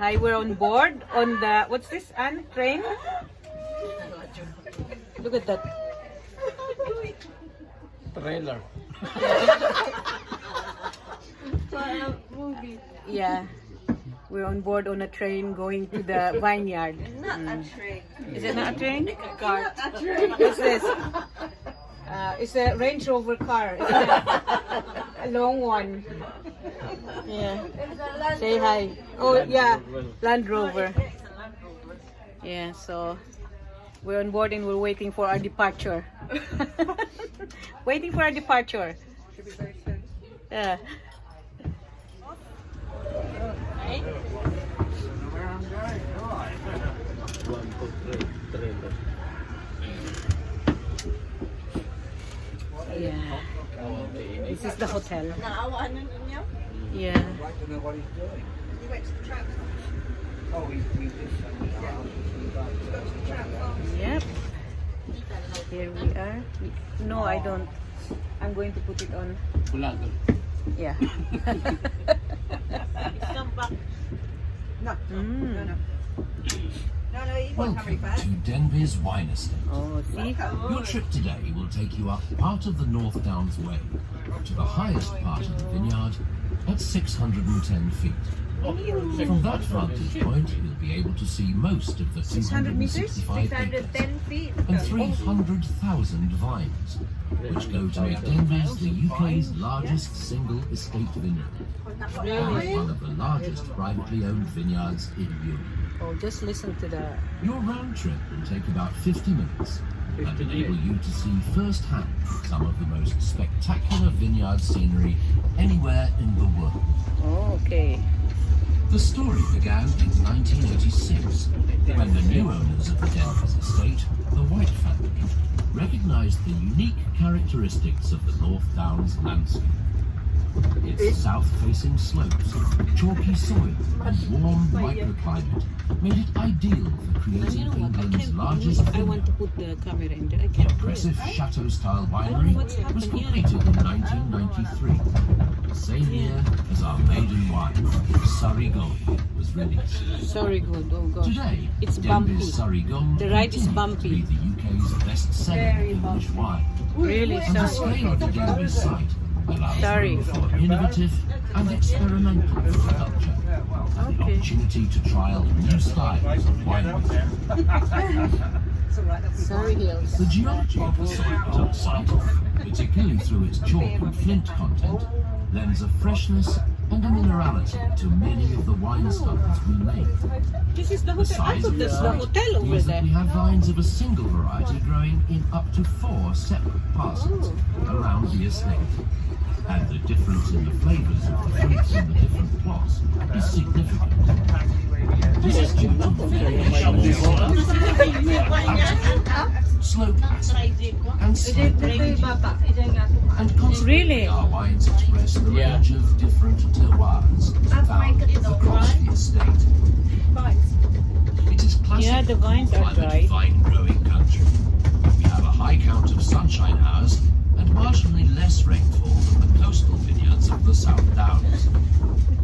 Hi, we're on board on the, what's this, Anne? Train? Look at that. Trailer. Movie. Yeah. We're on board on a train going to the vineyard. Not a train. Is it not a train? A car. A train. What's this? It's a Range Rover car. It's a long one. Yeah. Say hi. Oh, yeah. Land Rover. Yeah, so we're on board and we're waiting for our departure. Waiting for our departure. Yeah. Yeah. This is the hotel. Naawanan niyo? Yeah. Like to know what he's doing. You went to the trap. Oh, we did something. Yep. Here we are. No, I don't. I'm going to put it on. Bulaga. Yeah. Come back. No. Mm. No, you won't have it Welcome back. to Denbies Wine Estate. Oh, see? Your trip today will take you up part of the North Downs Way to the highest part of the vineyard at 610 feet. From that vantage point, you'll be able to see most of the 600 meters? 265 acres 610 feet. and 300,000 vines, which go to make Denbies the UK's largest single estate vineyard and one of the largest privately owned vineyards in Europe. Oh, just listen to the... Your round trip will take about 50 minutes and enable you to see firsthand some of the most spectacular vineyard scenery anywhere in the world. Oh, okay. The story began in 1986 when the new owners of the Denbies estate, the White family, recognized the unique characteristics of the North Downs landscape. Its south-facing slopes, chalky soil and warm microclimate made it ideal for creating England's largest I want to put the camera in there. I The can't do it. impressive chateau-style winery was completed in 1993, the same year as our maiden wine, Surrey Gold, was released. Sorry, good. Oh, gosh. Today, It's bumpy. Denbies Surrey Gold The ride is continues bumpy. to be the UK's best-selling English wine. Really And the sorry. scale of the Denbies site allows Sorry. room for innovative and experimental viticulture, and the Okay. opportunity to trial new styles of winemaking. Sorry, Hills. The geology of the soil site, particularly through its chalk and flint content, lends a freshness and a minerality to many of the wine styles we make. This is the The hotel. I size thought of the that's the site hotel over means that there. we have vines of a single variety growing in up to 4 separate parcels around the estate. And the difference in the flavours of the fruits in the different plots is significant. This is due to variation in soil, slope acid, and slope drainage. And consequently, Really? our wines express the range of different terroirs found across the estate. It is classic Yeah, the vines are dry. vine-growing country. We have a high count of sunshine hours and marginally less rainfall than the coastal vineyards of the South Downs.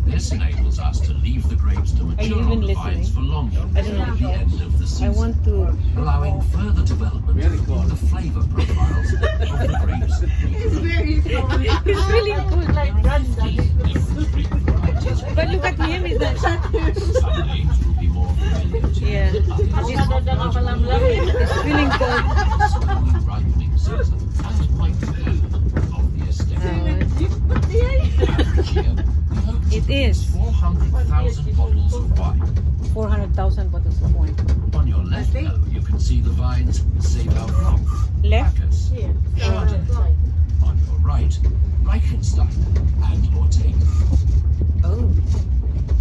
This enables us to leave the grapes to mature even on the listening? vines for longer I don't know. at the end of the I season, want to... allowing further development in the flavour profiles of the grapes. It's very cool. It's really good, like Different grape varieties. But look at him, is that... Some names will be more familiar to you Yeah. than others. It's feeling good. Slowly ripening season and microclimate of the estate. Average year, we hope to It is. 400,000 bottles of wine. 400,000 bottles of wine. On your left, though, you can see the vines Seyval Blanc, Left? Bacchus, Chardonnay. On your right, Reichenstein and Ortega. Oh.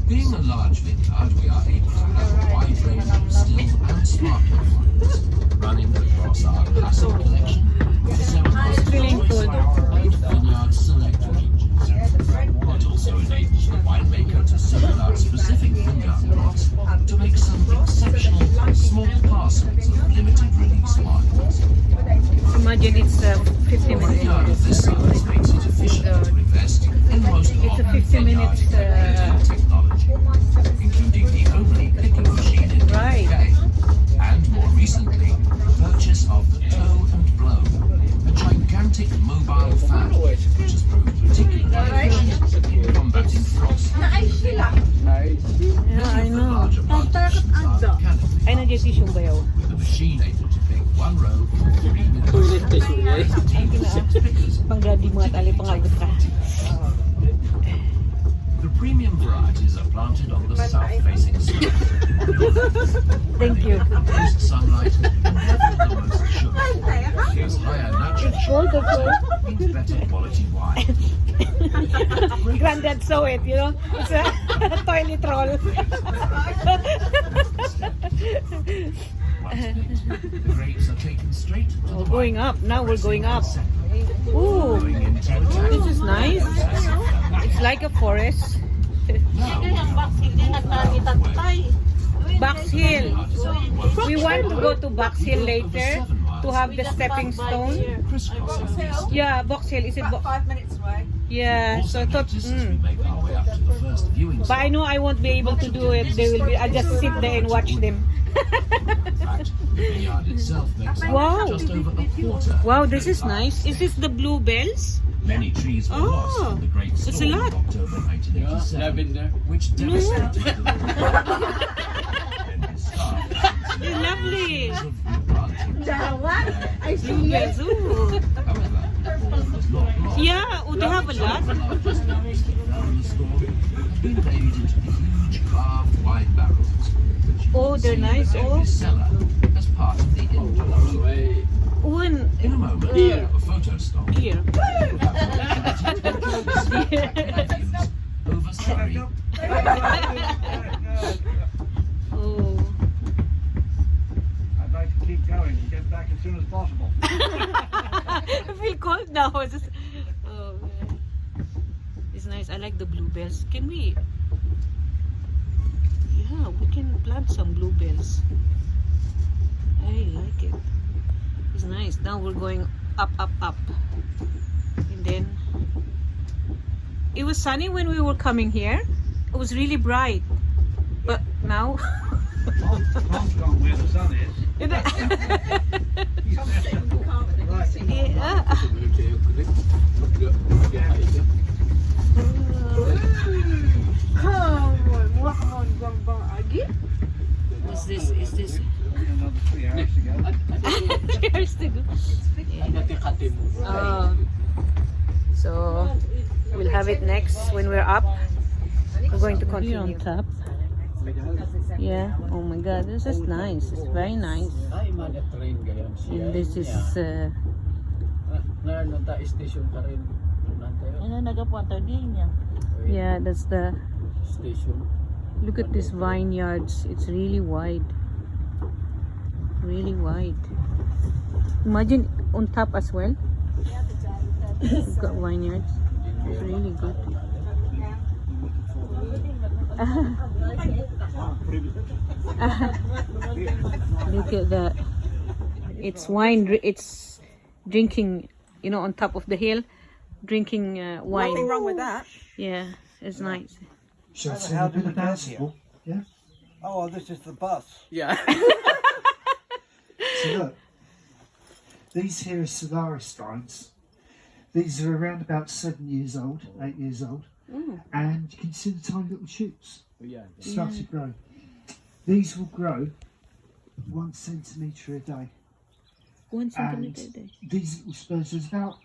Being a large vineyard, we are able to have a wide range of still and sparkling wines, running across our classic collection of 7 feeling good. and vineyard select ranges. It also enables the winemaker to single out specific vineyard plots to make some exceptional small parcels of limited release wines. Imagine it's 50 A vineyard of minutes. this size makes it efficient to invest in the most It's a 50 minutes technology, including the decision ba yun? with a machine able to pick one row in 3 minutes. Six pickers. Panggradi mga tali, pangagot ka. The premium varieties are planted on the south-facing slope. Thank you. Most sunlight and therefore the most sugar. Gives higher natural sugar, means better quality wine. Granddad saw it, you know? It's a toilet roll. Once picked, the grapes are taken straight to the We're going up. Now we're going up. Ooh, going into attack. this is nice. It's like a forest. Box Hill. We want to go to Box Hill later to have the stepping stone. Yeah, Box Hill. Is it? About 5 minutes away. Yeah. So I thought. We make our way up to the first viewing But I know I won't be able to do it. They will be. I just sit there and watch them. In fact, the vineyard itself makes up Wow. just over a quarter. Wow, this is nice. Is this the bluebells? Many trees were lost in the Great it's a Storm lot. of October 1987, which devastated the Denbies staff. They're lovely. Of replanting. I Bluebells. Ooh. However, all was not lost. Yeah. Oh, they have a lot. The largest numbers that fell in the storm have been laid into the huge carved wine barrels, which you Oh, can they're see nice. in the Oh. Denbies cellar as part of the indoor. Oh, and In a moment, a photo stop. here. Over Surrey. Oh. I'd like to keep going and get back as soon as possible. I feel cold now. It's just, oh, man. It's nice. I like the bluebells. Can we? Yeah, we can plant some bluebells. I like it. It's nice. Now we're going up, up, up. And then it was sunny when we were coming here. It was really bright. But now Tom's gone where the sun is. yeah. What's this? Is this Another 3 hours to go. Cheers to go. So we'll have it next when we're up. We're going to continue. On top. Yeah. Oh my God, this is nice. It's very nice. And this is. Yeah, that's the. Look at these vineyards. It's really wide. Really wide. Imagine on top as well. We've got vineyards. It's really good. Look at that. It's wine. It's drinking, you know, on top of the hill. Drinking wine. Nothing wrong with that. Yeah, it's nice. So how did we get here? Yeah. Oh, well, this is the bus. Yeah. So look, these here are Solaris vines. These are around about 7 years old, 8 years old, and you can see the tiny little shoots start to grow. These will grow 1 centimetre a day. 1 And centimeter a day. these little spurs, there's about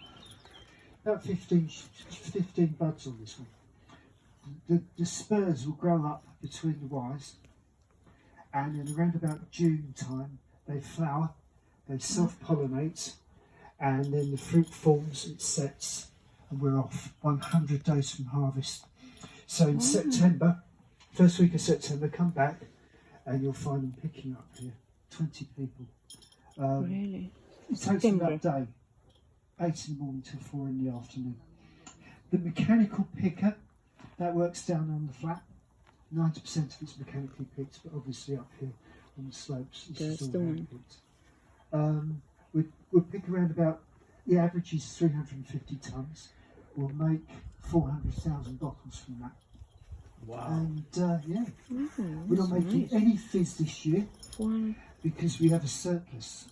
15 buds on this one. The spurs will grow up between the wires, and in around about June time they flower, they self-pollinate, and then the fruit forms, it sets, and we're off 100 days from harvest. So in September, first week of September, come back and you'll find them picking up here, 20 people. Really? It takes them that day, 8 in the morning till 4 in the afternoon. The mechanical picker, that works down on the flat. 90% of it's mechanically picked, but obviously up here on the slopes, That's it's the all one. hand picked. We'll pick around about, the average is 350 tonnes. We'll make 400,000 bottles from that. Wow. And yeah, we're That's not making nice. any fizz this year Wow. because we have a surplus.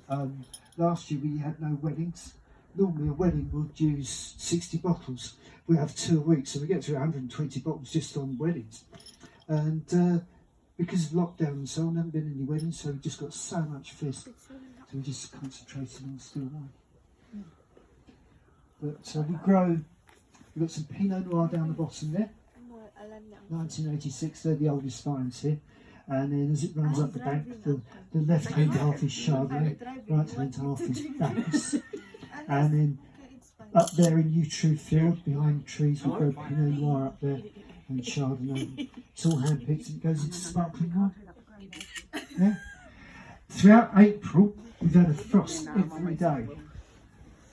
Last year we had no weddings. Normally a wedding would use 60 bottles. We have 2 a week, so we get to 120 bottles just on weddings. And because of lockdown and so on, there haven't been any weddings, so we've just got so much fish. So we just concentrated on still wine. But we've got some Pinot Noir down the bottom there. 1986, they're the oldest vines here. And then as it runs up the bank, the left hand half is Chardonnay, right hand half is Bacchus. And then up there in Yew Tree Field, behind the trees, we've got Pinot Noir up there and Chardonnay. It's all hand picked and it goes into sparkling wine. Yeah. Throughout April, we've had a frost every day,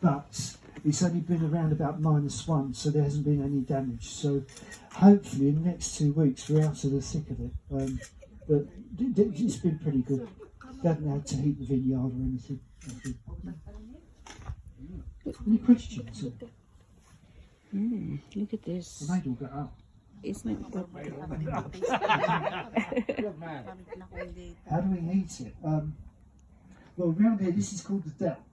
but it's only been around about -1, so there hasn't been any damage. So hopefully in the next 2 weeks we're out of the thick of it. But it's been pretty good. They haven't had to heat the vineyard or anything. Any questions? Look at this. The maid will get up. Isn't it good? How do we heat it? Well, around here, this is called the Dell.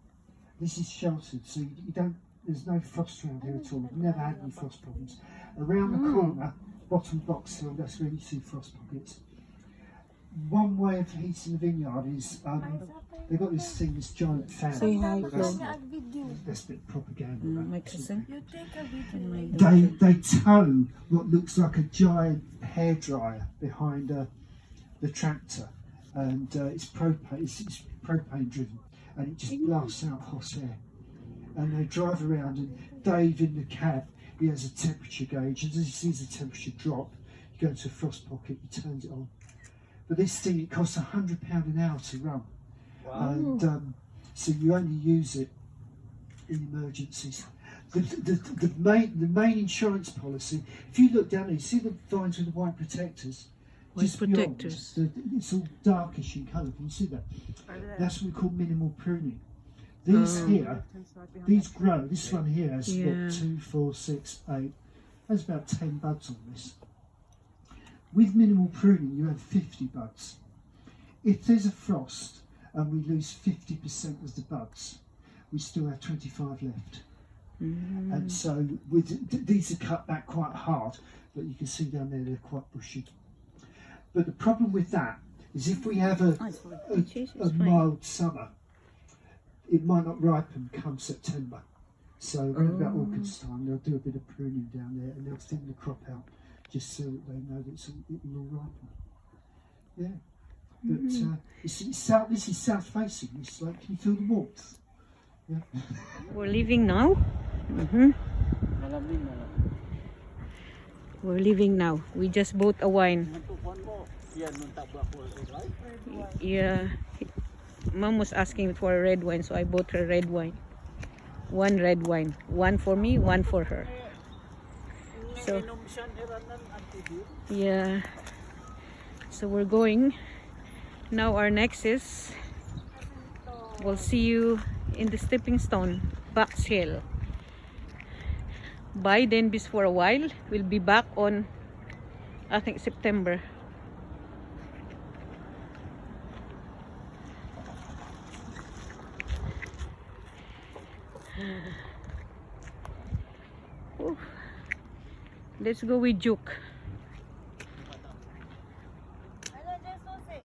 This is sheltered, so you don't. There's no frost around here at all. We've never had any frost problems. Around the corner, bottom box hill, that's where you see frost pockets. One way of heating the vineyard is they've got this thing, this giant fan. Say hi, That's Flo. a bit of propaganda. My cousin. They tow what looks like a giant hairdryer behind the tractor, and it's propane. It's propane driven, and it just blasts out hot air. And they drive around, and Dave in the cab, he has a temperature gauge, and as he sees the temperature drop, you go into a frost pocket, he turns it on. But this thing, it costs £100 an hour to run. Wow. And so you only use it in emergencies. The main insurance policy, if you look down there, you see the vines with the white protectors? White Just beyond, protectors. it's all darkish in colour, can you see that? That's what we call minimal pruning. These here, these grow, this one here has Yeah. 2, 4, 6, 8, there's about 10 buds on this. With minimal pruning, you have 50 buds. If there's a frost and we lose 50% of the buds, we still have 25 left. And so these are cut back quite hard, but you can see down there they're quite bushy. But the problem with that is if we have a mild summer, it might not ripen come September. So around about August time, they'll do a bit of pruning down there and they'll thin the crop out, just so that they know that it will all ripen. Yeah. But this is south facing. It's like, can you feel the warmth? Yeah. We're leaving now. We're leaving now. We just bought a wine. Yeah. Mom was asking for a red wine, so I bought her red wine. One red wine. One for me, one for her. So, yeah. So we're going. Now our next is, we'll see you in the stepping stone, Box Hill. Bye Denbies for a while. We'll be back on, I think, September. Let's go with Juke.